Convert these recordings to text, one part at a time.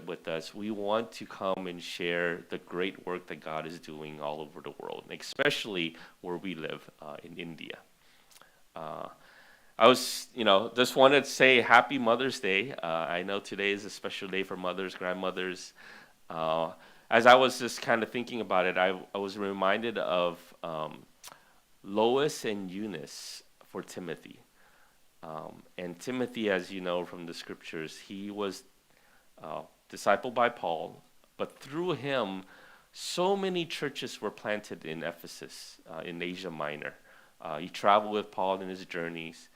with us, we want to come and share the great work that God is doing all over the world, especially where we live in India. Uh, just wanted to say Happy Mother's Day. I know today is a special day for mothers, grandmothers. Uh, as I was just kind of thinking about it, I was reminded of Lois and Eunice for Timothy. And Timothy, as you know from the scriptures, he was uh, discipled by Paul, but through him, so many churches were planted in Ephesus, in Asia Minor. He traveled with Paul in his journeys.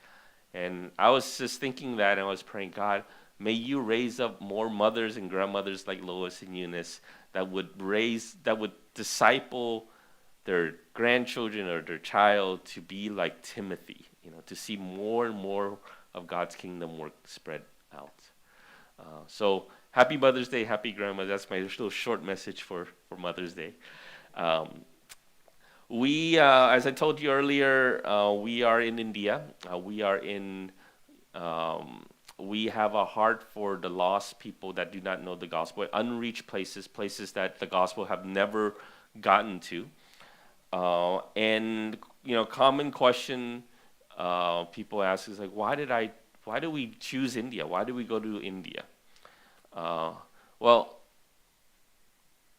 And I was just thinking that, and I was praying, God, may you raise up more mothers and grandmothers like Lois and Eunice that would disciple their grandchildren or their child to be like Timothy, to see more and more of God's kingdom work spread out. So happy Mother's Day, happy Grandma. That's my little short message for Mother's Day. Um, as I told you earlier, we are in India. We have a heart for the lost people that do not know the gospel, unreached places that the gospel have never gotten to. Common question people ask is like, why do we choose India? Why do we go to India? Uh, well,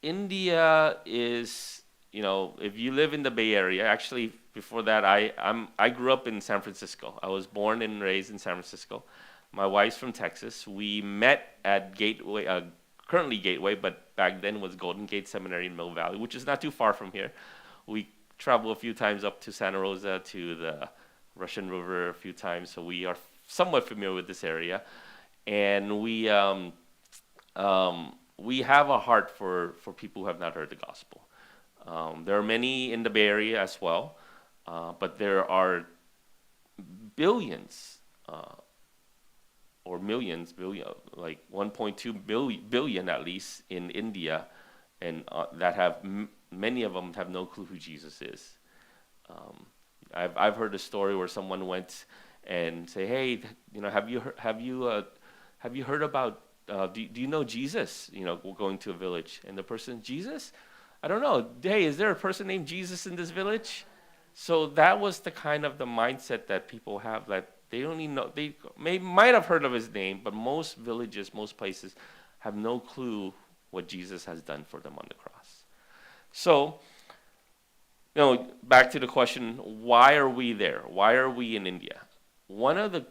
India is, if you live in the Bay Area, actually before that, I grew up in San Francisco. I was born and raised in San Francisco. My wife's from Texas. We met at Gateway, currently Gateway, but back then was Golden Gate Seminary in Mill Valley, which is not too far from here. We traveled a few times up to Santa Rosa, to the Russian River a few times, so we are somewhat familiar with this area. And we have a heart for people who have not heard the gospel. There are many in the Bay Area as well, but there are billions or millions, like 1.2 billion at least in India, and many of them have no clue who Jesus is. I've heard a story where someone went and say, "Hey, have you heard about? Do you know Jesus? Going to a village." And the person, "Jesus? I don't know. Hey, is there a person named Jesus in this village?" So that was the kind of the mindset that people have, that they only know, might have heard of his name, but most villages, most places have no clue what Jesus has done for them on the cross. So, back to the question, why are we there? Why are we in India? One of the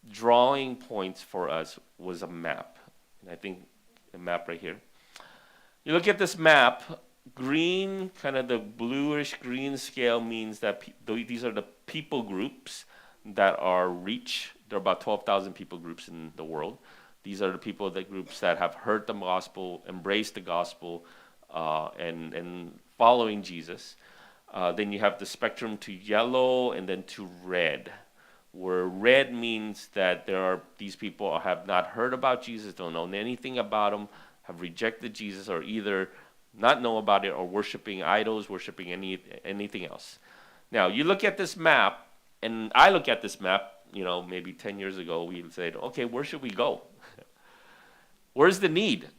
drawing points for us was a map. And I think the map right here. You look at this map, green, kind of the bluish green scale means that these are the people groups that are reached. There are about 12,000 people groups in the world. These are the groups that have heard the gospel, embraced the gospel, and following Jesus. Then you have the spectrum to yellow and then to red, where red means that these people have not heard about Jesus, don't know anything about him, have rejected Jesus, or either not know about it or worshiping idols, worshiping anything else. Now, you look at this map, and I look at this map, maybe 10 years ago, we said, okay, where should we go? Where's the need,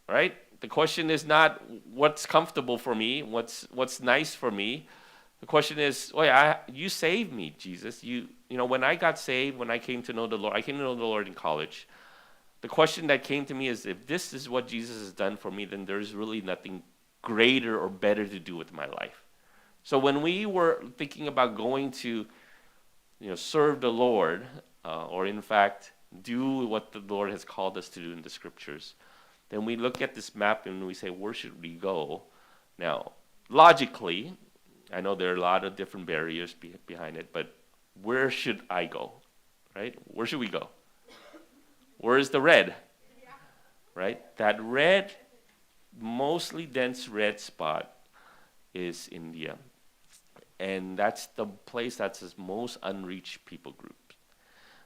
right? The question is not what's comfortable for me, what's nice for me. The question is, you saved me, Jesus. When I got saved, when I came to know the Lord, I came to know the Lord in college. The question that came to me is, if this is what Jesus has done for me, then there's really nothing greater or better to do with my life. So when we were thinking about going to, serve the Lord, or in fact, do what the Lord has called us to do in the scriptures, then we look at this map and we say, where should we go? Now, logically, I know there are a lot of different barriers behind it, but where should I go, right? Where should we go? Where is the red, right? That red, mostly dense red spot is India. And that's the place that's the most unreached people group.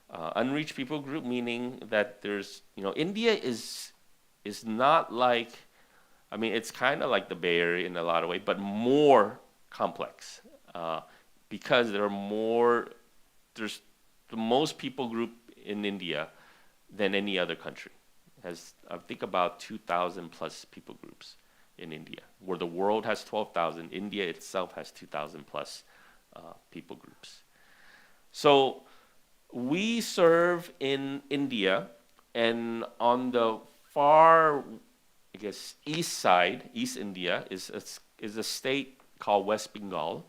Unreached people group meaning that there's, India is not like, it's kind of like the Bay Area in a lot of ways, but more complex, because there's the most people group in India than any other country. has, I think, about 2,000 plus people groups in India. Where the world has 12,000, India itself has 2,000 plus people groups. So we serve in India, and on the far, I guess, east side, East India, is a state called West Bengal.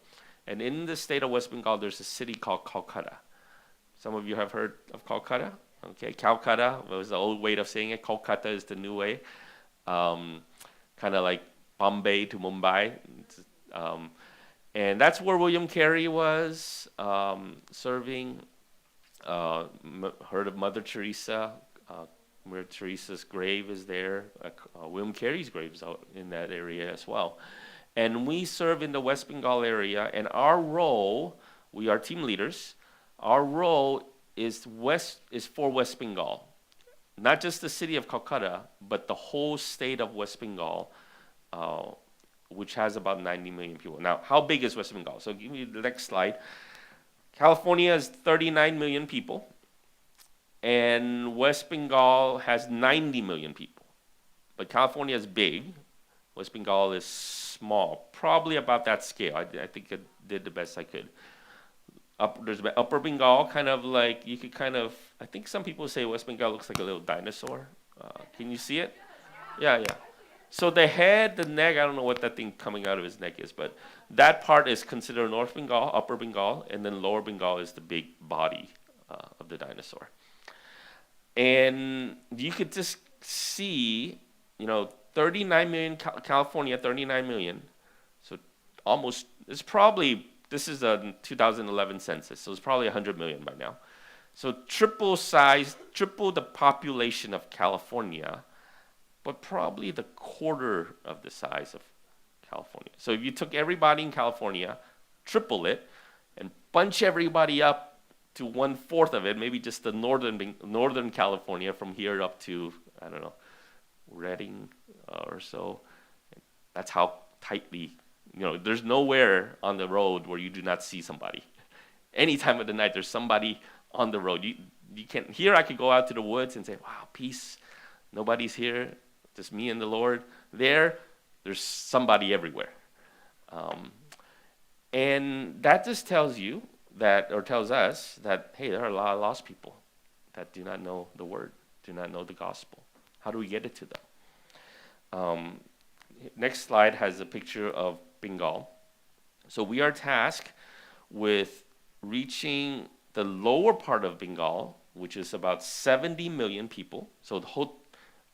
And in the state of West Bengal, there's a city called Calcutta. Some of you have heard of Calcutta. Okay, Calcutta was the old way of saying it. Kolkata is the new way. Kind of like Bombay to Mumbai. And that's where William Carey was serving. Heard of Mother Teresa. Mother Teresa's grave is there. William Carey's grave is out in that area as well. And we serve in the West Bengal area, and our role, we are team leaders, our role is for West Bengal. Not just the city of Calcutta, but the whole state of West Bengal, which has about 90 million people. Now, how big is West Bengal? So give me the next slide. California has 39 million people, and West Bengal has 90 million people. But California is big. West Bengal is small, probably about that scale. I think I did the best I could. There's Upper Bengal, kind of like, you could kind of, I think some people say West Bengal looks like a little dinosaur. Can you see it? Yeah. So the head, the neck, I don't know what that thing coming out of his neck is, but that part is considered North Bengal, Upper Bengal, and then Lower Bengal is the big body of the dinosaur. And you could just see, 39 million, California, 39 million. So almost, this is a 2011 census, so it's probably 100 million by now. So triple the population of California, but probably the quarter of the size of California. So if you took everybody in California, triple it, and bunch everybody up to 1/4 of it, maybe just the northern California from here up to, I don't know, Redding or so. That's how tightly, there's nowhere on the road where you do not see somebody. Any time of the night, there's somebody on the road. You can't. Here, I could go out to the woods and say, "Wow, peace. Nobody's here. Just me and the Lord." There's somebody everywhere. And that just tells you that, or tells us that, hey, there are a lot of lost people that do not know the word, do not know the gospel. How do we get it to them? Next slide has a picture of Bengal. So we are tasked with reaching the lower part of Bengal, which is about 70 million people. So the whole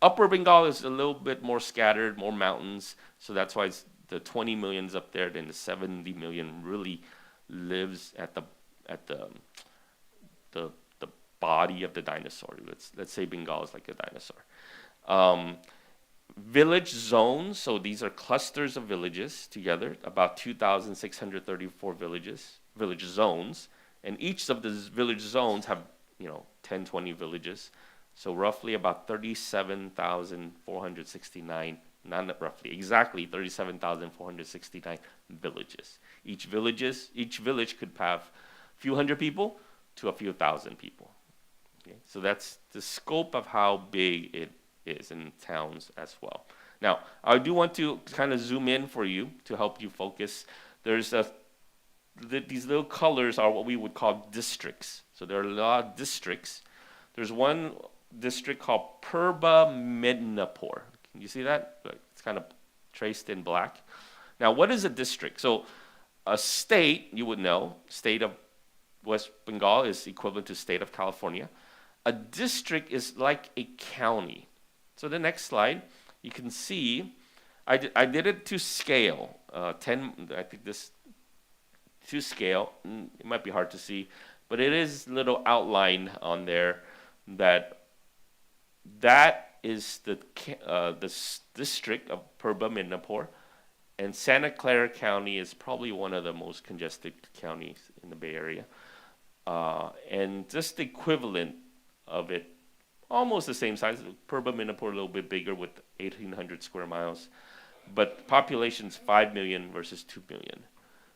Upper Bengal is a little bit more scattered, more mountains. So that's why it's the 20 million's up there. Then the 70 million really lives at the body of the dinosaur. Let's say Bengal is like a dinosaur. Village zones, so these are clusters of villages together, about 2,634 village zones, and each of these village zones have 10, 20 villages, so roughly about 37,469, not roughly, exactly 37,469 villages. Each village could have a few hundred people to a few thousand people. Okay? So that's the scope of how big it is in towns as well. Now, I do want to kind of zoom in for you to help you focus. There's these little colors are what we would call districts. So there are a lot of districts. There's one district called Purba Midnapore. Can you see that? It's kind of traced in black. Now, what is a district? So a state, you would know, state of West Bengal is equivalent to state of California. A district is like a county. So the next slide, you can see, I did it to scale, 10, I think this, to scale. It might be hard to see, but it is a little outline on there that is the district of Purba Midnapore, and Santa Clara County is probably one of the most congested counties in the Bay Area. And just the equivalent of it, almost the same size. Purba Midnapore a little bit bigger with 1,800 square miles, but population's 5 million versus 2 million.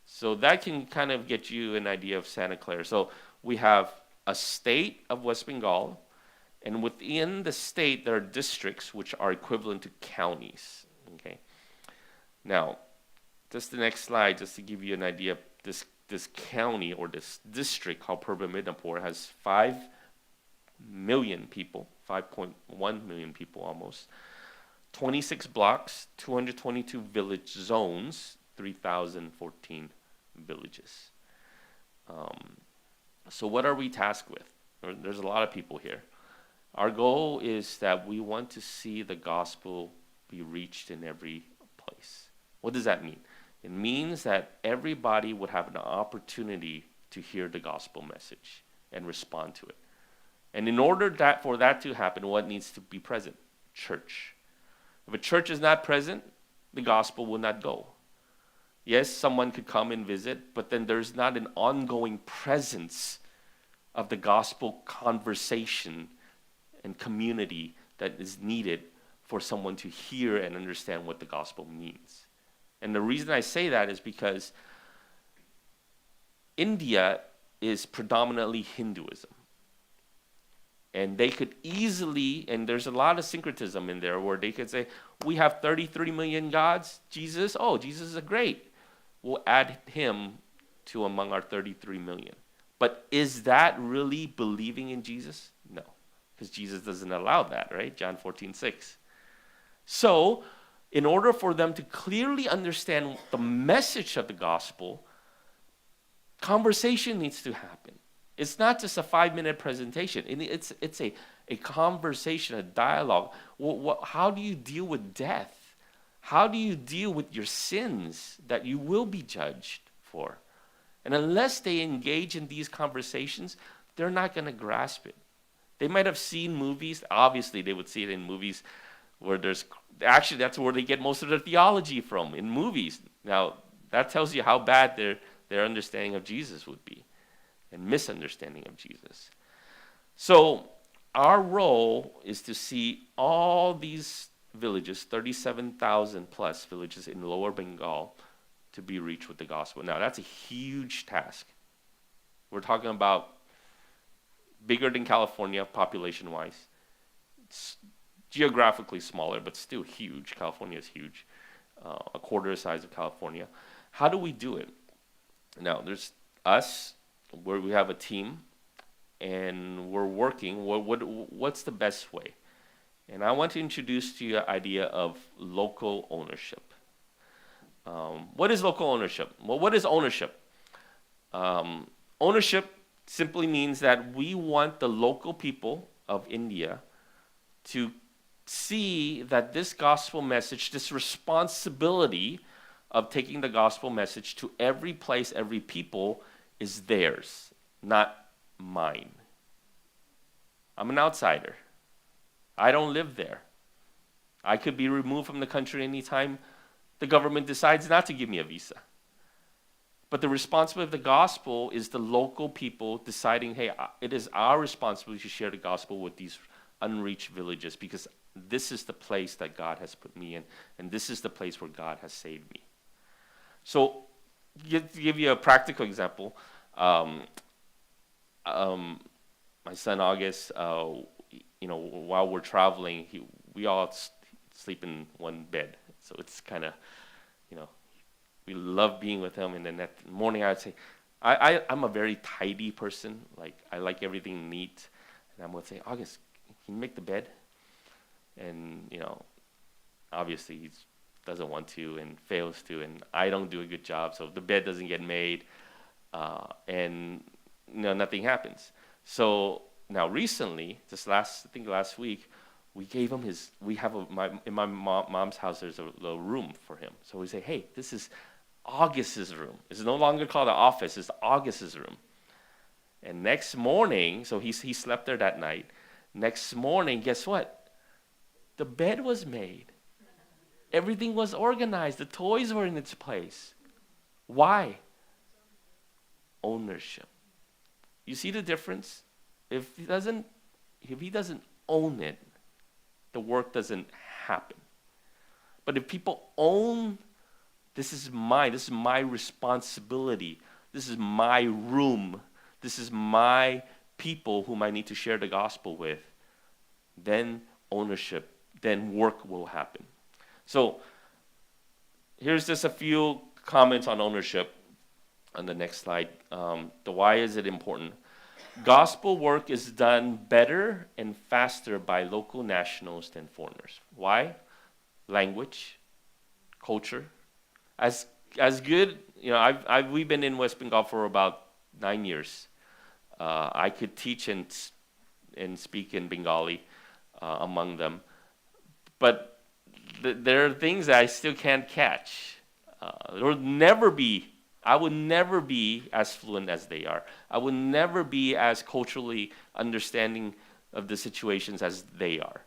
So that can kind of get you an idea of Santa Clara. So we have a state of West Bengal, And within the state, there are districts which are equivalent to counties. Okay. Now, just the next slide, just to give you an idea, this county or this district called Purba Midnapore has 5 million people, 5.1 million people almost, 26 blocks, 222 village zones, 3,014 villages. So what are we tasked with? There's a lot of people here. Our goal is that we want to see the gospel be reached in every place. What does that mean? It means that everybody would have an opportunity to hear the gospel message and respond to it. And in order for that to happen, what needs to be present? Church. If a church is not present, the gospel will not go. Yes, someone could come and visit, but then there's not an ongoing presence of the gospel conversation and community that is needed for someone to hear and understand what the gospel means. And the reason I say that is because India is predominantly Hinduism. And they could easily, and there's a lot of syncretism in there where they could say, we have 33 million gods, Jesus is great. We'll add him to among our 33 million. But is that really believing in Jesus? No, because Jesus doesn't allow that, right? John 14:6. So, in order for them to clearly understand the message of the gospel, conversation needs to happen. It's not just a 5-minute presentation. It's a conversation, a dialogue. How do you deal with death? How do you deal with your sins that you will be judged for? And unless they engage in these conversations, they're not going to grasp it. They might have seen movies. Obviously, they would see it in movies where actually that's where they get most of their theology from, in movies. Now, that tells you how bad their understanding of Jesus would be and misunderstanding of Jesus. So our role is to see all these villages, 37,000 plus villages in Lower Bengal, to be reached with the gospel. Now, that's a huge task. We're talking about bigger than California population-wise. It's geographically smaller, but still huge. California is huge, a quarter the size of California. How do we do it? Now, there's us, where we have a team, and we're working. What's the best way? And I want to introduce to you the idea of local ownership. What is local ownership? Well, what is ownership? Ownership simply means that we want the local people of India to see that this gospel message, this responsibility of taking the gospel message to every place, every people, is theirs, not mine. I'm an outsider. I don't live there. I could be removed from the country anytime the government decides not to give me a visa. But the responsibility of the gospel is the local people deciding, hey, it is our responsibility to share the gospel with these unreached villages, because this is the place that God has put me in, and this is the place where God has saved me. So, to give you a practical example, my son August, while we're traveling, we all sleep in one bed. So it's kind of, we love being with him. And then that morning I would say, I'm a very tidy person. Like, I like everything neat. And I would say, August, can you make the bed? And, obviously he doesn't want to and fails to. And I don't do a good job. So the bed doesn't get made. And, nothing happens. So now recently, last week, we gave him in my mom's house, there's a little room for him. So we say, hey, this is August's room. It's no longer called the office, it's August's room. And next morning, so he slept there that night. Next morning, guess what? The bed was made. Everything was organized. The toys were in its place. Why? Ownership. You see the difference? If he doesn't own it, the work doesn't happen. But if people own, this is my responsibility, this is my room, this is my people whom I need to share the gospel with, then ownership, then work will happen. So here's just a few comments on ownership on the next slide. The why is it important? Gospel work is done better and faster by local nationals than foreigners. Why? Language, culture. As good, we've been in West Bengal for about 9 years. I could teach and speak in Bengali among them, but there are things that I still can't catch. I would never be as fluent as they are. I would never be as culturally understanding of the situations as they are.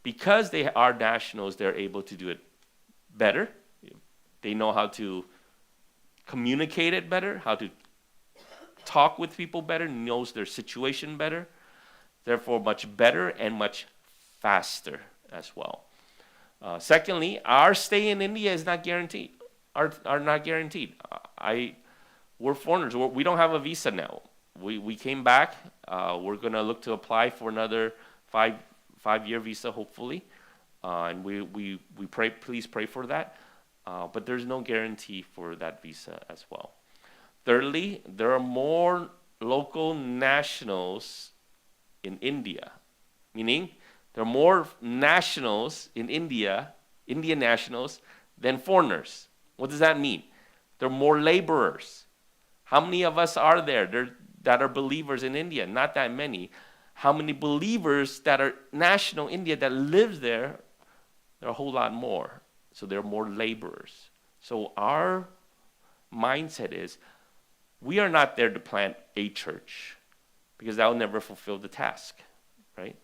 Because they are nationals, they're able to do it better. They know how to communicate it better, how to talk with people better, knows their situation better. Therefore, much better and much faster as well. Secondly, our stay in India is not guaranteed. Are not guaranteed. We're foreigners. We don't have a visa now. We came back. We're gonna look to apply for another five-year visa, hopefully, and we pray. Please pray for that. But there's no guarantee for that visa as well. Thirdly, there are more local nationals in India, meaning there are more nationals in India, Indian nationals, than foreigners. What does that mean? There are more laborers. How many of us are there that are believers in India? Not that many. How many believers that are national India that live there? There are a whole lot more. So there are more laborers. So our mindset is, we are not there to plant a church, because that will never fulfill the task, right?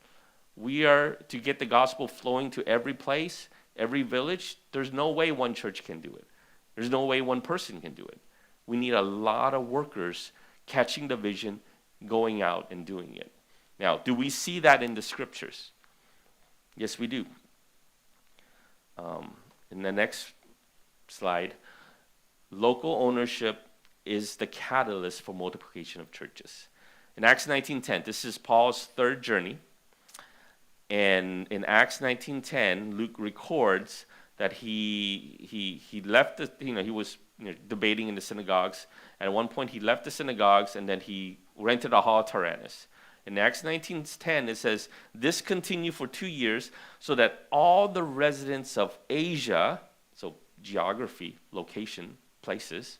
We are to get the gospel flowing to every place, every village. There's no way one church can do it. There's no way one person can do it. We need a lot of workers catching the vision, going out and doing it. Now, do we see that in the scriptures? Yes, we do. In the next slide, local ownership is the catalyst for multiplication of churches. In Acts 19:10, this is Paul's third journey. And in Acts 19:10, Luke records that he left he was debating in the synagogues. At one point, he left the synagogues and then he rented a hall at Tyrannus. In Acts 19:10, it says, "This continued for 2 years, so that all the residents of Asia," so geography, location, places,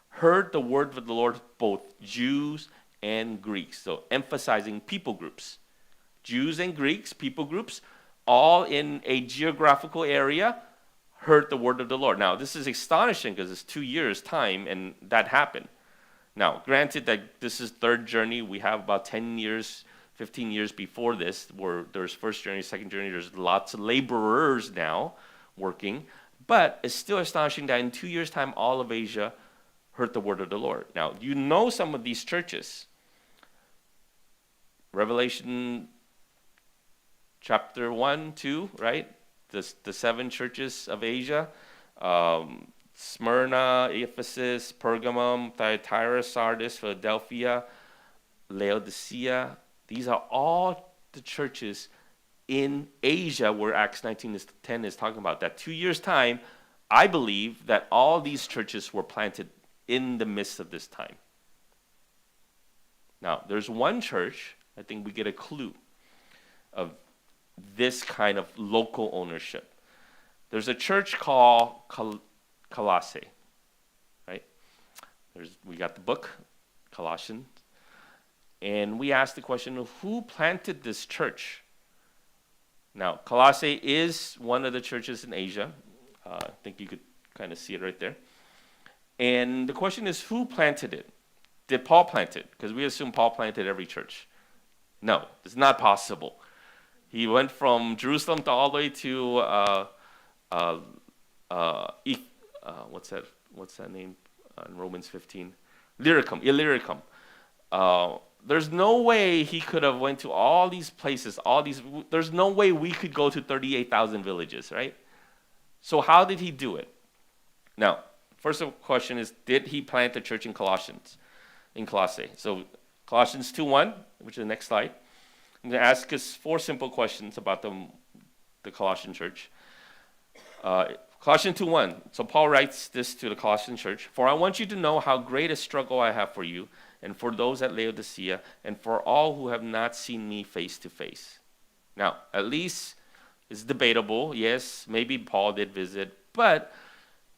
"heard the word of the Lord, both Jews and Greeks." So emphasizing people groups. Jews and Greeks, people groups, all in a geographical area, heard the word of the Lord. Now, this is astonishing because it's 2 years' time, and that happened. Now, granted that this is third journey, we have about 10 years, 15 years before this, where there's first journey, second journey, there's lots of laborers now working, but it's still astonishing that in 2 years' time, all of Asia heard the word of the Lord. Now, you know some of these churches. Revelation chapter 1, 2, right? The 7 churches of Asia, Smyrna, Ephesus, Pergamum, Thyatira, Sardis, Philadelphia, Laodicea. These are all the churches in Asia where Acts 19:10 is talking about. That 2 years' time, I believe that all these churches were planted in the midst of this time. Now, there's one church, I think we get a clue of this kind of local ownership. There's a church called Colossae, right? We got the book, Colossians, and we asked the question of who planted this church? Now, Colossae is one of the churches in Asia. I think you could kind of see it right there. And the question is, who planted it? Did Paul plant it? Because we assume Paul planted every church. No, it's not possible. He went from Jerusalem to all the way to what's that name in Romans 15? Illyricum. There's no way he could have went to all these places, there's no way we could go to 38,000 villages, right? So how did he do it? Now, first question is, did he plant a church in Colossae? So Colossians 2:1, which is the next slide. I'm going to ask us 4 simple questions about the Colossian church. Colossians 2:1. So Paul writes this to the Colossian church. For I want you to know how great a struggle I have for you, and for those at Laodicea, and for all who have not seen me face to face. Now, at least it's debatable. Yes, maybe Paul did visit, but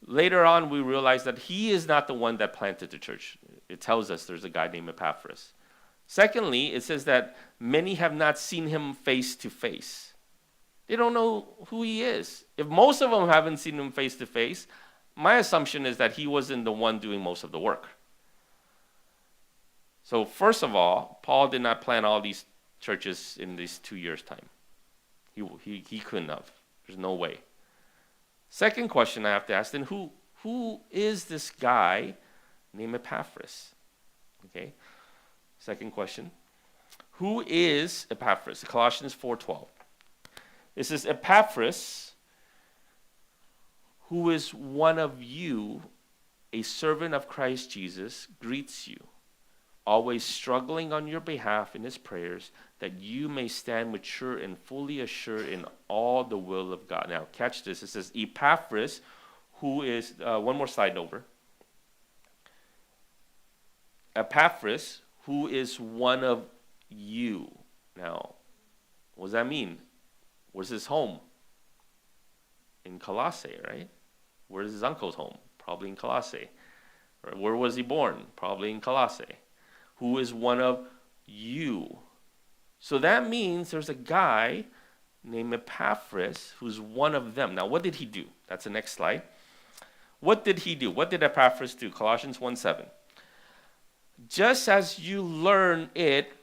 later on we realize that he is not the one that planted the church. It tells us there's a guy named Epaphras. Secondly, it says that many have not seen him face to face. They don't know who he is. If most of them haven't seen him face to face, my assumption is that he wasn't the one doing most of the work. So first of all, Paul did not plant all these churches in these 2 years' time. He couldn't have. There's no way. Second question I have to ask, then who is this guy named Epaphras? Okay. Second question. Who is Epaphras? Colossians 4:12. It says, Epaphras, who is one of you, a servant of Christ Jesus, greets you, always struggling on your behalf in his prayers, that you may stand mature and fully assured in all the will of God. Now, catch this. It says, Epaphras, who is, one more slide over. Epaphras, who is one of you. Now, what does that mean? Where's his home? In Colossae, right? Where's his uncle's home? Probably in Colossae. Right? Where was he born? Probably in Colossae. Who is one of you. So that means there's a guy named Epaphras who's one of them. Now, what did he do? That's the next slide. What did he do? What did Epaphras do? Colossians 1:7. Just as you learn it,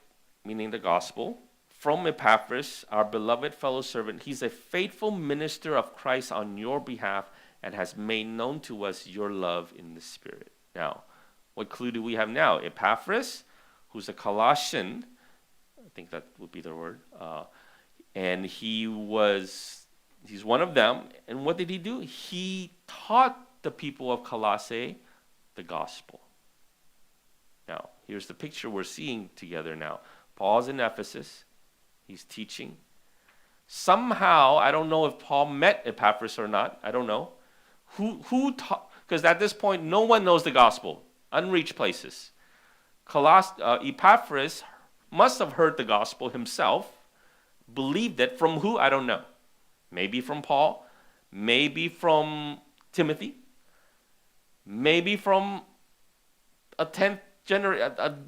meaning the gospel, from Epaphras, our beloved fellow servant, he's a faithful minister of Christ on your behalf and has made known to us your love in the Spirit. Now, what clue do we have now? Epaphras, who's a Colossian, I think that would be the word, and he's one of them. And what did he do? He taught the people of Colossae the gospel. Now, here's the picture we're seeing together now. Paul's in Ephesus. He's teaching. Somehow, I don't know if Paul met Epaphras or not. I don't know. Who taught? Because at this point, no one knows the gospel. Unreached places. Epaphras must have heard the gospel himself. Believed it. From who? I don't know. Maybe from Paul. Maybe from Timothy. Maybe from a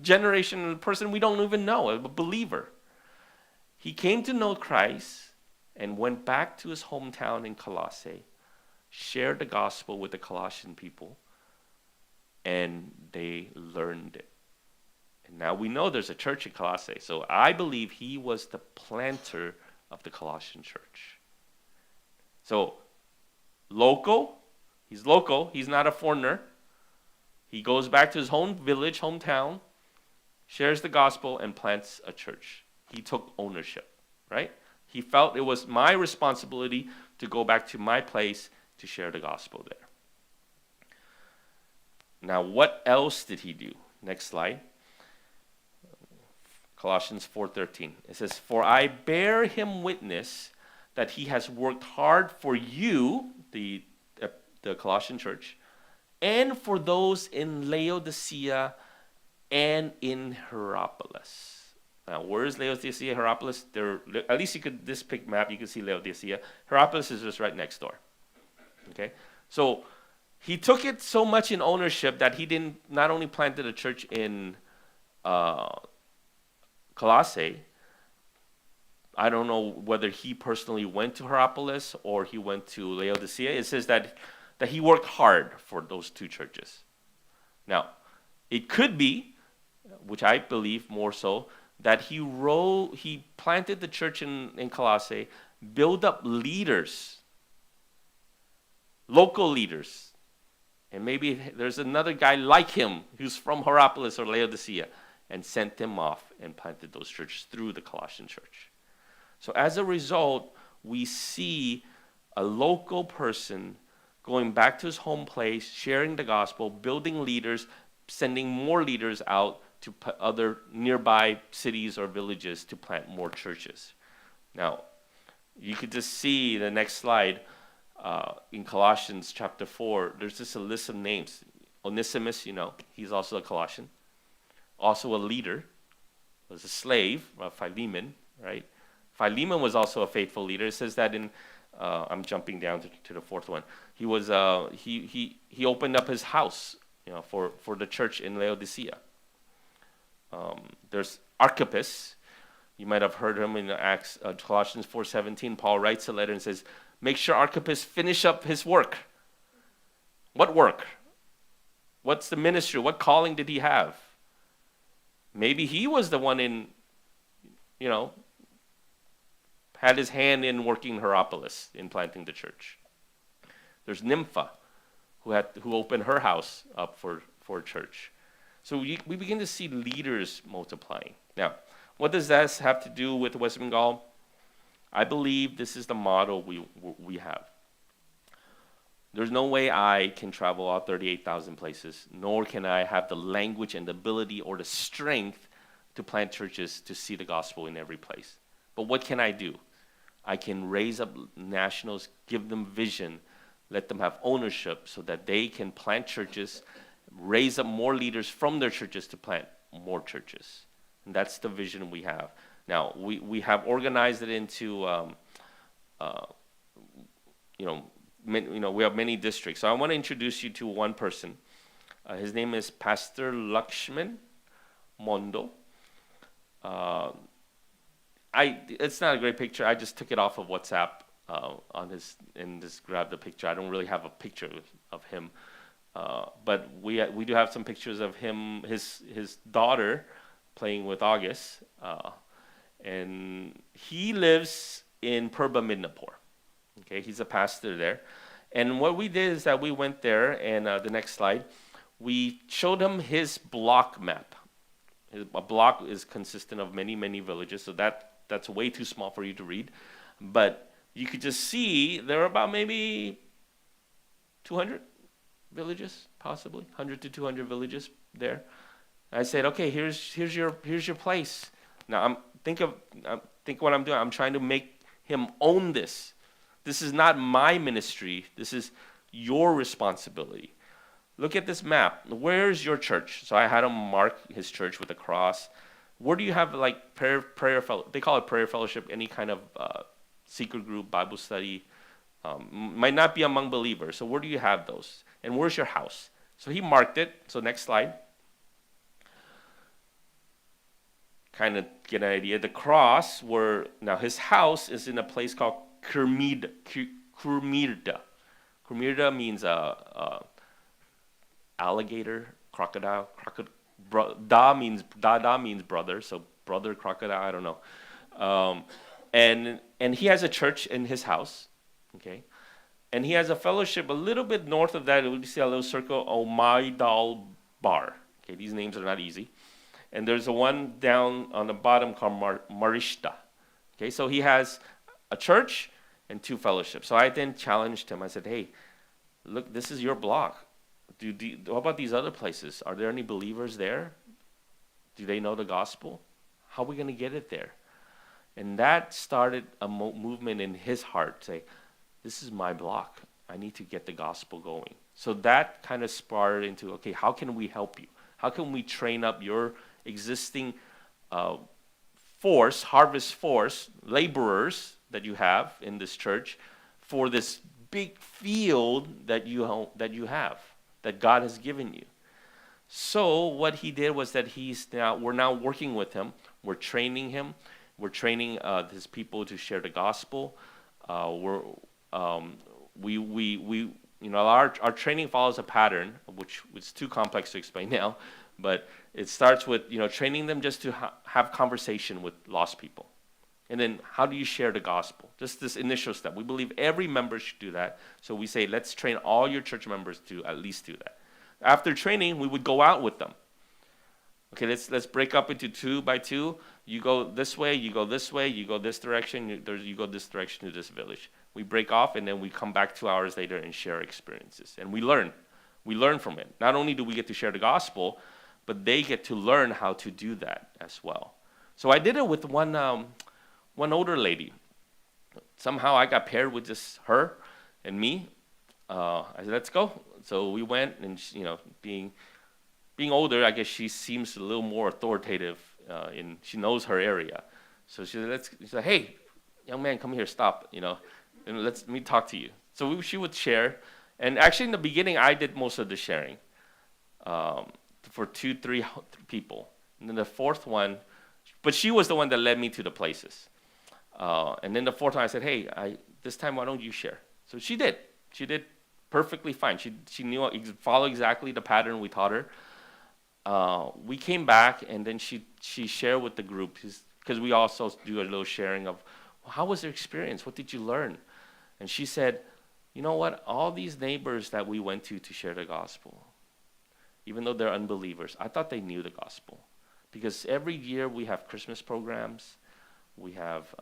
generation person we don't even know, a believer. He came to know Christ and went back to his hometown in Colossae, shared the gospel with the Colossian people, and they learned it. And now we know there's a church in Colossae. So I believe he was the planter of the Colossian church. So local, he's not a foreigner. He goes back to his home village, hometown, shares the gospel, and plants a church. He took ownership, right? He felt it was my responsibility to go back to my place to share the gospel there. Now, what else did he do? Next slide. Colossians 4:13. It says, For I bear him witness that he has worked hard for you, the Colossian church, and for those in Laodicea and in Hierapolis. Now, where is Laodicea, Hierapolis? At least this pic map, you can see Laodicea. Hierapolis is just right next door. Okay? So he took it so much in ownership that he not only planted a church in Colossae. I don't know whether he personally went to Hierapolis or he went to Laodicea. It says that he worked hard for those 2 churches. Now, it could be, which I believe more so, that he planted the church in Colossae, built up leaders, local leaders, and maybe there's another guy like him who's from Hierapolis or Laodicea, and sent them off and planted those churches through the Colossian church. So as a result, we see a local person going back to his home place, sharing the gospel, building leaders, sending more leaders out to put other nearby cities or villages to plant more churches. Now, you could just see the next slide in Colossians chapter 4, there's just a list of names. Onesimus, he's also a Colossian. Also a leader, was a slave, Philemon, right? Philemon was also a faithful leader. It says that in, I'm jumping down to the fourth one. He was, he opened up his house, for the church in Laodicea. There's Archippus. You might have heard him in Acts, Colossians 4:17. Paul writes a letter and says, make sure Archippus finish up his work. What work? What's the ministry? What calling did he have? Maybe he was the one in, had his hand in working Hierapolis, in planting the church. There's Nympha, who opened her house up for a church. So we begin to see leaders multiplying. Now, what does that have to do with West Bengal? I believe this is the model we have. There's no way I can travel all 38,000 places, nor can I have the language and the ability or the strength to plant churches to see the gospel in every place. But what can I do? I can raise up nationals, give them vision, let them have ownership so that they can plant churches, raise up more leaders from their churches to plant more churches. And that's the vision we have. Now, we have organized it into, we have many districts. So I want to introduce you to one person. His name is Pastor Lakshman Mondo. It's not a great picture. I just took it off of WhatsApp and just grabbed the picture. I don't really have a picture of him. But we do have some pictures of him, his daughter playing with August. And he lives in Purba Midnapore. Okay, he's a pastor there. And what we did is that we went there, and the next slide, we showed him his block map. A block is consistent of many, many villages, so that's way too small for you to read. But you could just see there are about maybe 200 villages, possibly 100 to 200 villages there. I said, okay, here's your place. Now think what I'm doing. I'm trying to make him own this. This is not my ministry. This is your responsibility. Look at this map. Where's your church? So I had him mark his church with a cross. Where do you have like prayer fellowship? They call it prayer fellowship. Any kind of secret group, Bible study. Might not be among believers. So where do you have those? And where's your house? So he marked it. So next slide. Kind of get an idea. The cross now his house is in a place called Kurmirda. Kurmirda means alligator, crocodile. Da means brother, so brother crocodile. I don't know. And he has a church in his house, okay. And he has a fellowship a little bit north of that. You see a little circle, Omaidal Bar. Okay, these names are not easy. And there's a one down on the bottom called Marishta. Okay, so he has a church and 2 fellowships. So I then challenged him. I said, hey, look, this is your block. What about these other places? Are there any believers there? Do they know the gospel? How are we going to get it there? And that started a movement in his heart. Say, this is my block. I need to get the gospel going. So that kind of spurred into, okay, how can we help you? How can we train up your existing harvest force, laborers that you have in this church for this big field that you have, that God has given you? So what he did was that we're now working with him. We're training him. We're training his people to share the gospel. Our training follows a pattern, which is too complex to explain now. But it starts with, training them just to have conversation with lost people. And then how do you share the gospel? Just this initial step. We believe every member should do that. So we say, let's train all your church members to at least do that. After training, we would go out with them. Okay, let's break up into 2 by 2. You go this way, you go this way, you go this direction, you go this direction to this village. We break off, and then we come back 2 hours later and share experiences. And we learn. We learn from it. Not only do we get to share the gospel, but they get to learn how to do that as well. So I did it with one older lady. Somehow I got paired with just her and me. I said, let's go. So we went, and being older, I guess she seems a little more authoritative. She knows her area. So she said, hey, young man, come here, stop, and let me talk to you. So she would share, and actually in the beginning, I did most of the sharing for 2-3 people, and then the fourth one, but she was the one that led me to the places. And then the fourth time, I said, hey, this time why don't you share? So she did. She did perfectly fine. She knew follow exactly the pattern we taught her. We came back, and then she shared with the group, because we also do a little sharing of, well, how was their experience? What did you learn? And she said, you know what? All these neighbors that we went to share the gospel, even though they're unbelievers, I thought they knew the gospel. Because every year we have Christmas programs. We have,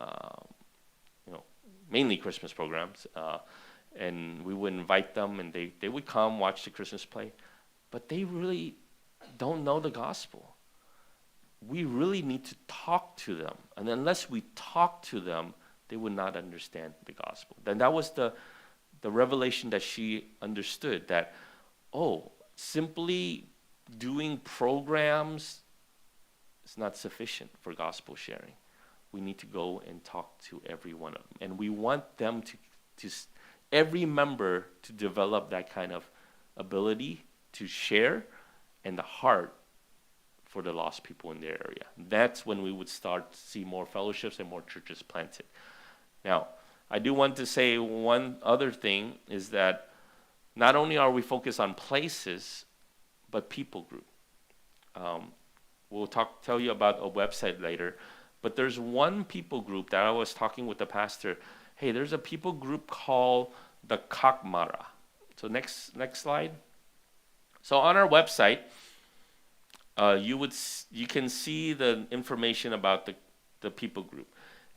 mainly Christmas programs. And we would invite them, and they would come watch the Christmas play. But they really don't know the gospel. We really need to talk to them. And unless we talk to them, they would not understand the gospel. Then that was the revelation that she understood, that, simply doing programs is not sufficient for gospel sharing. We need to go and talk to every one of them. And we want them to every member to develop that kind of ability to share and the heart for the lost people in their area. That's when we would start to see more fellowships and more churches planted. Now, I do want to say one other thing is that not only are we focused on places, but people group. We'll tell you about a website later, but there's one people group that I was talking with the pastor. Hey, there's a people group called the Kakmara. So next slide. So on our website, you can see the information about the people group.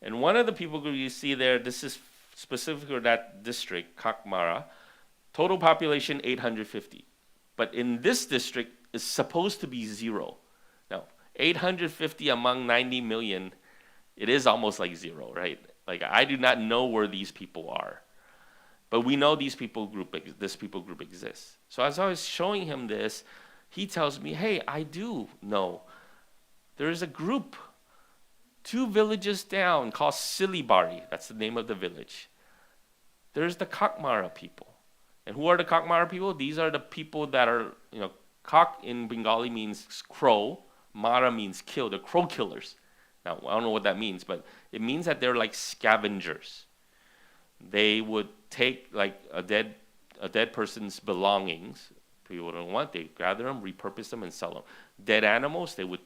And one of the people groups you see there, this is specific for that district, Kakmara. Total population 850. But in this district, it's supposed to be 0. Now, 850 among 90 million, it is almost like 0, right? Like, I do not know where these people are. But we know this people group exists. So as I was showing him this, he tells me, hey, I do know. There is a group 2 villages down called Silibari. That's the name of the village. There's the Kakmara people. And who are the Kakmara people? These are the people that are, Kak in Bengali means crow. Mara means kill. The crow killers. Now, I don't know what that means, but it means that they're like scavengers. They would take like a dead person's belongings. People don't want. They gather them, repurpose them, and sell them. Dead animals, they would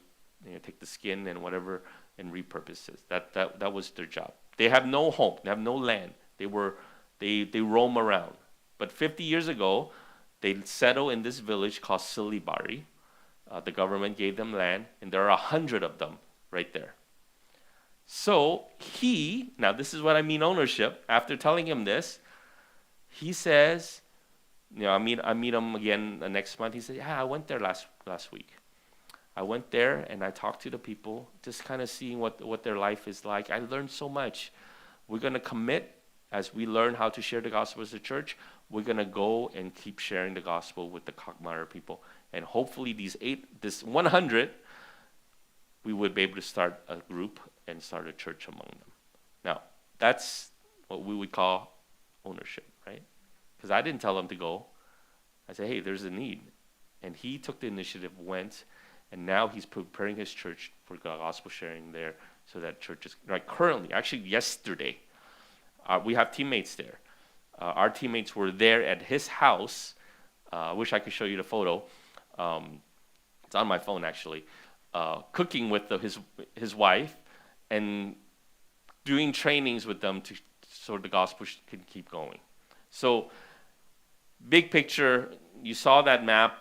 take the skin and whatever and repurpose it. That was their job. They have no home. They have no land. They roam around. But 50 years ago, they settled in this village called Silibari. The government gave them land, and there are 100 of them right there. So now this is what I mean ownership. After telling him this, he says, I meet him again the next month. He said, yeah, I went there last week. I went there and I talked to the people, just kind of seeing what their life is like. I learned so much. We're going to commit as we learn how to share the gospel as a church. We're going to go and keep sharing the gospel with the Kakmara people. And hopefully this 100, we would be able to start a group and start a church among them. Now, that's what we would call ownership, right? Because I didn't tell him to go. I said, hey, there's a need. And he took the initiative, went, and now he's preparing his church for gospel sharing there so that churches, like currently, actually yesterday, we have teammates there. Our teammates were there at his house. I wish I could show you the photo. It's on my phone, actually. Cooking with his wife and doing trainings with them so the gospel can keep going. So, big picture, you saw that map.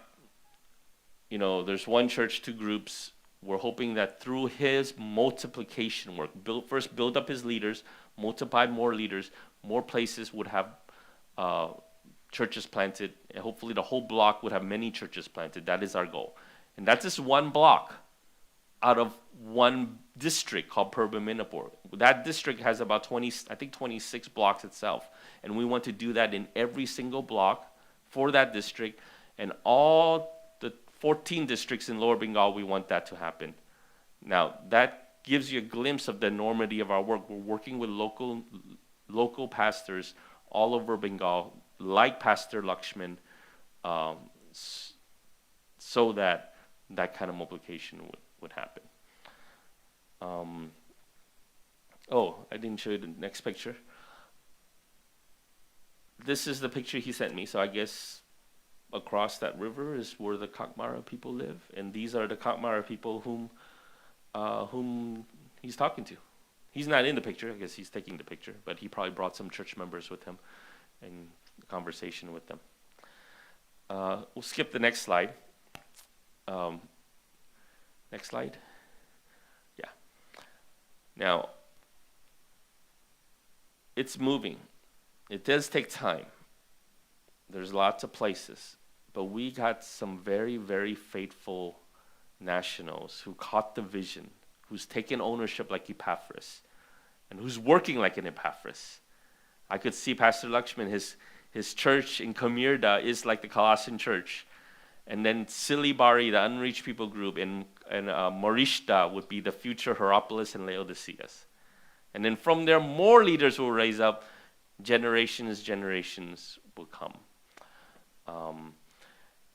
There's one church, 2 groups. We're hoping that through his multiplication work, first build up his leaders, multiply more leaders, more places would have churches planted, and hopefully the whole block would have many churches planted. That is our goal. And that's just one block out of one district called Purba-Minapur. That district has about 26 blocks itself. And we want to do that in every single block for that district. And all the 14 districts in Lower Bengal, we want that to happen. Now, that gives you a glimpse of the enormity of our work. We're working with local pastors all over Bengal, like Pastor Lakshman, so that that kind of multiplication would happen. I didn't show you the next picture. This is the picture he sent me. So I guess across that river is where the Kakmara people live, and these are the Kakmara people whom he's talking to. He's not in the picture. I guess he's taking the picture, but he probably brought some church members with him and conversation with them. We'll skip the next slide. Next slide. Yeah. Now, it's moving. It does take time. There's lots of places, but we got some very, very faithful nationals who caught the vision, who's taken ownership like Epaphras, and who's working like an Epaphras. I could see Pastor Lakshman, his church in Kamirda is like the Colossian church. And then Silibari, the unreached people group, and Morishta would be the future Hierapolis and Laodiceas. And then from there, more leaders will raise up. Generations will come.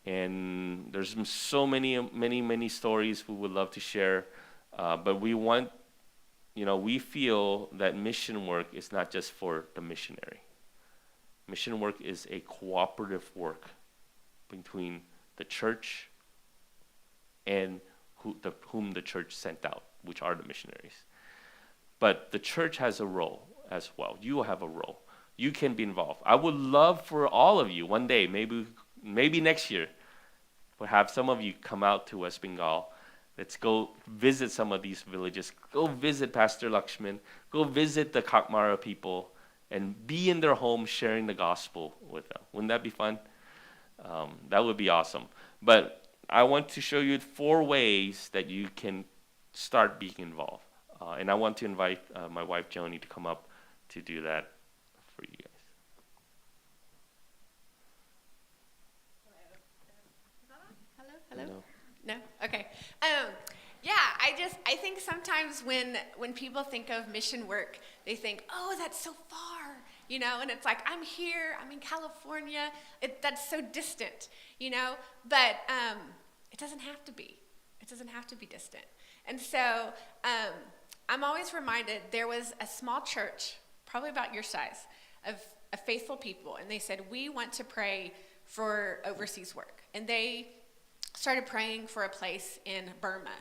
And there's so many stories we would love to share. But we feel that mission work is not just for the missionary. Mission work is a cooperative work between the church and whom the church sent out, which are the missionaries. But the church has a role as well. You have a role. You can be involved. I would love for all of you one day, maybe next year, we'll have some of you come out to West Bengal. Let's go visit some of these villages. Go visit Pastor Lakshman. Go visit the Kakmara people and be in their homes sharing the gospel with them. Wouldn't that be fun? That would be awesome. But I want to show you 4 ways that you can start being involved. And I want to invite my wife, Joni, to come up to do that for you guys. Hello? No? Okay. I think sometimes when people think of mission work, they think, oh, that's so far, and it's like, I'm here, I'm in California, that's so distant, but it doesn't have to be. It doesn't have to be distant. And so I'm always reminded there was a small church, probably about your size, of faithful people, and they said, we want to pray for overseas work. And they started praying for a place in Burma.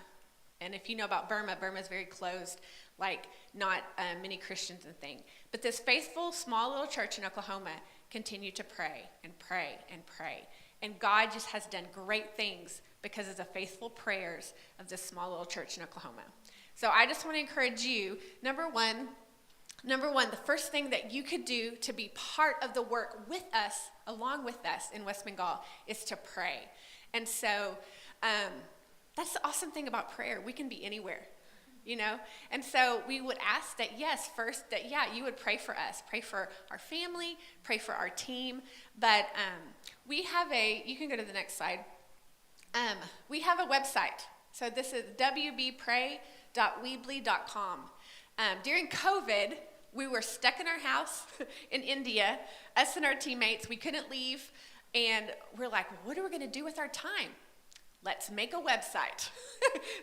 And if you know about Burma, Burma is very closed, like not many Christians and thing. But this faithful, small little church in Oklahoma continued to pray and pray and pray. And God just has done great things because of the faithful prayers of this small little church in Oklahoma. So I just want to encourage you, number one, the first thing that you could do to be part of the work with us, along with us in West Bengal, is to pray. And so that's the awesome thing about prayer. We can be anywhere, And so we would ask that, yes, first, you would pray for us, pray for our family, pray for our team. But we have you can go to the next slide. We have a website. So this is wbpray.weebly.com. During COVID, we were stuck in our house in India, us and our teammates. We couldn't leave. And we're like, what are we going to do with our time? Let's make a website.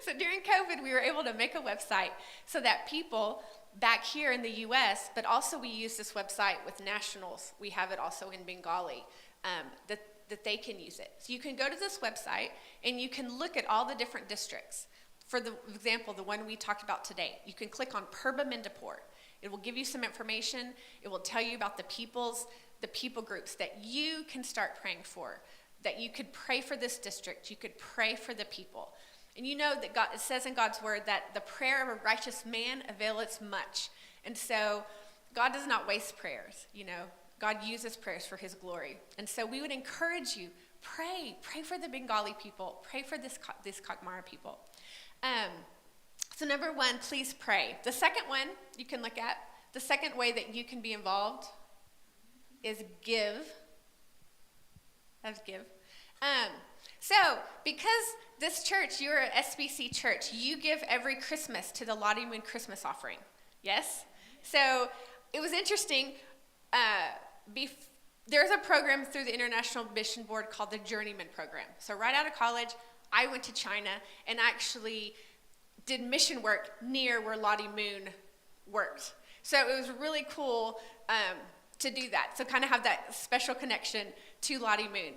So during COVID, we were able to make a website so that people back here in the U.S., but also we use this website with nationals. We have it also in Bengali, that they can use it. So you can go to this website and you can look at all the different districts. For the example, the one we talked about today, you can click on Purba-Minapur. It will give you some information. It will tell you about the people groups that you can start praying for, that you could pray for this district, you could pray for the people. And you know that God, it says in God's word that the prayer of a righteous man availeth much. And so God does not waste prayers, God uses prayers for his glory. And so we would encourage you, pray for the Bengali people, pray for this Kakmara people. So number one, please pray. The second one you can look at, the second way that you can be involved is give. That's give. So because this church, you're an SBC church, you give every Christmas to the Lottie Moon Christmas offering. Yes? So it was interesting. There's a program through the International Mission Board called the Journeyman Program. So right out of college, I went to China and actually did mission work near where Lottie Moon worked. So it was really cool to do that. So kind of have that special connection to Lottie Moon.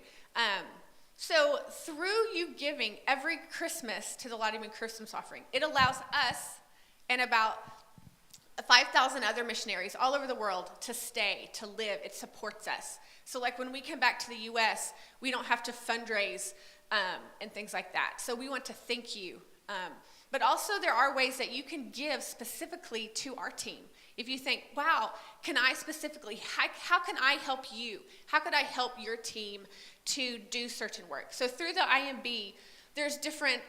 So through you giving every Christmas to the Lottie Moon Christmas offering, it allows us and about 5,000 other missionaries all over the world to stay, to live. It supports us. So like when we come back to the U.S., we don't have to fundraise and things like that. So we want to thank you. But also there are ways that you can give specifically to our team. If you think, wow, can I specifically, how can I help you? How could I help your team to do certain work? So through the IMB, there's different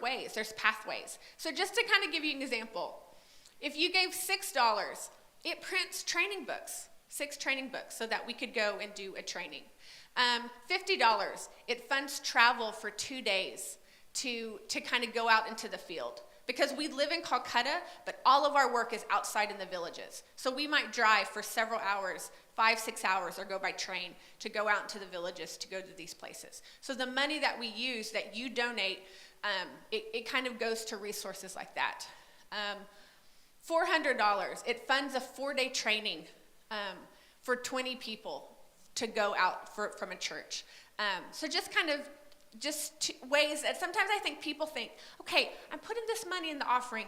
ways, there's pathways. So just to kind of give you an example, if you gave $6, it prints training books, 6 training books, so that we could go and do a training. $50, it funds travel for 2 days to kind of go out into the field. Because we live in Calcutta, but all of our work is outside in the villages. So we might drive for several hours, 5-6 hours, or go by train to go out into the villages to go to these places. So the money that we use, that you donate, it kind of goes to resources like that. $400, it funds a 4-day training for 20 people to go out from a church. So just kind of ways that sometimes I think people think, okay, I'm putting this money in the offering,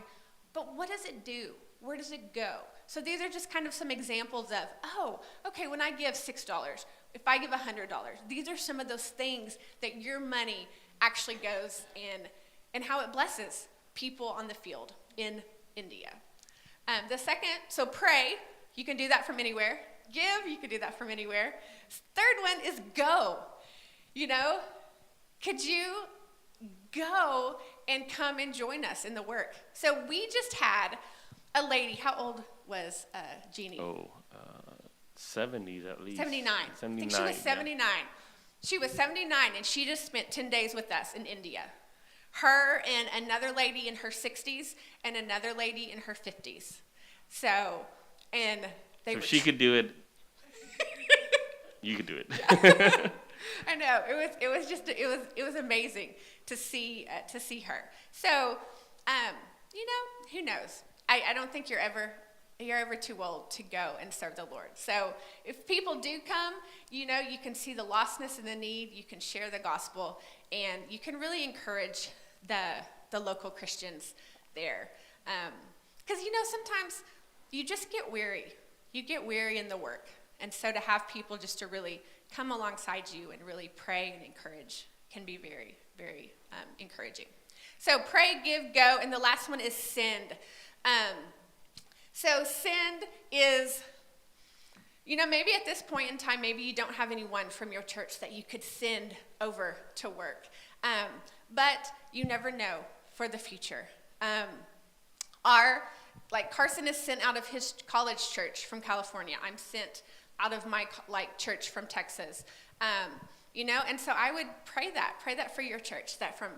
but what does it do? Where does it go? So these are just kind of some examples of, oh, okay, when I give $6, if I give $100, these are some of those things that your money actually goes in and how it blesses people on the field in India. The second, so pray, you can do that from anywhere. Give, you can do that from anywhere. Third one is go. You know, could you go and come and join us in the work? So we just had a lady, how old was Jeannie? 70s at least. 79. I think she was 79. Yeah. She was 79 and she just spent 10 days with us in India. Her and another lady in her 60s and another lady in her 50s. So, and they so she could do it. You could do it. I know, it was amazing to see her. So, you know, who knows? I don't think you're ever too old to go and serve the Lord. So if people do come, you know, you can see the lostness and the need. You can share the gospel, and you can really encourage the local Christians there. Because you know, sometimes you just get weary. You get weary in the work, and so to have people just to really come alongside you and really pray and encourage can be very, very encouraging. So pray, give, go, and the last one is send. So send is, you know, maybe at this point in time, maybe you don't have anyone from your church that you could send over to work. But you never know for the future. Carson is sent out of his college church from California. I'm sent out of my church from Texas. You know, and so I would pray that for your church, that from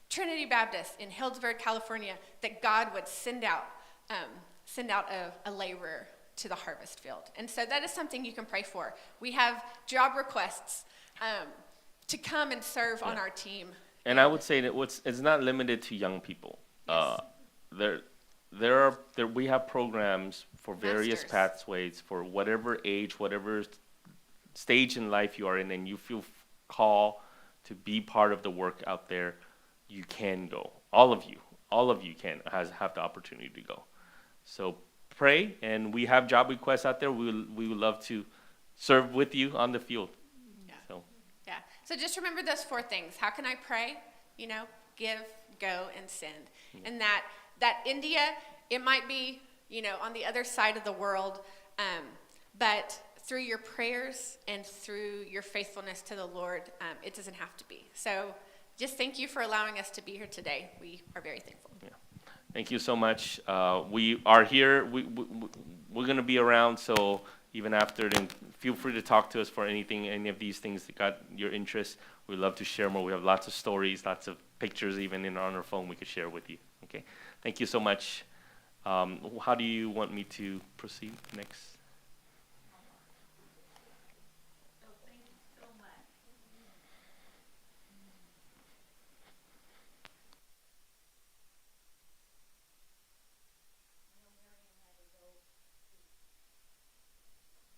Trinity Baptist in Healdsburg, California, that God would send out a laborer to the harvest field. And so that is something you can pray for. We have job requests to come and serve on our team. And I would say that it's not limited to young people. Yes. We have programs for various pathways for whatever age, whatever stage in life you are in, and you feel called to be part of the work out there. You can go. All of you can have the opportunity to go. So pray, and we have job requests out there. We would love to serve with you on the field. Yeah. So just remember those 4 things. How can I pray? You know, give, go, and send. Mm-hmm. And that India, it might be, you know, on the other side of the world, but through your prayers and through your faithfulness to the Lord, it doesn't have to be. So just thank you for allowing us to be here today. We are very thankful. Yeah. Thank you so much. We are here. We're going to be around, so even after, then feel free to talk to us for anything, any of these things that got your interest. We'd love to share more. We have lots of stories, lots of pictures, even on our phone we could share with you. Okay. Thank you so much. How do you want me to proceed next?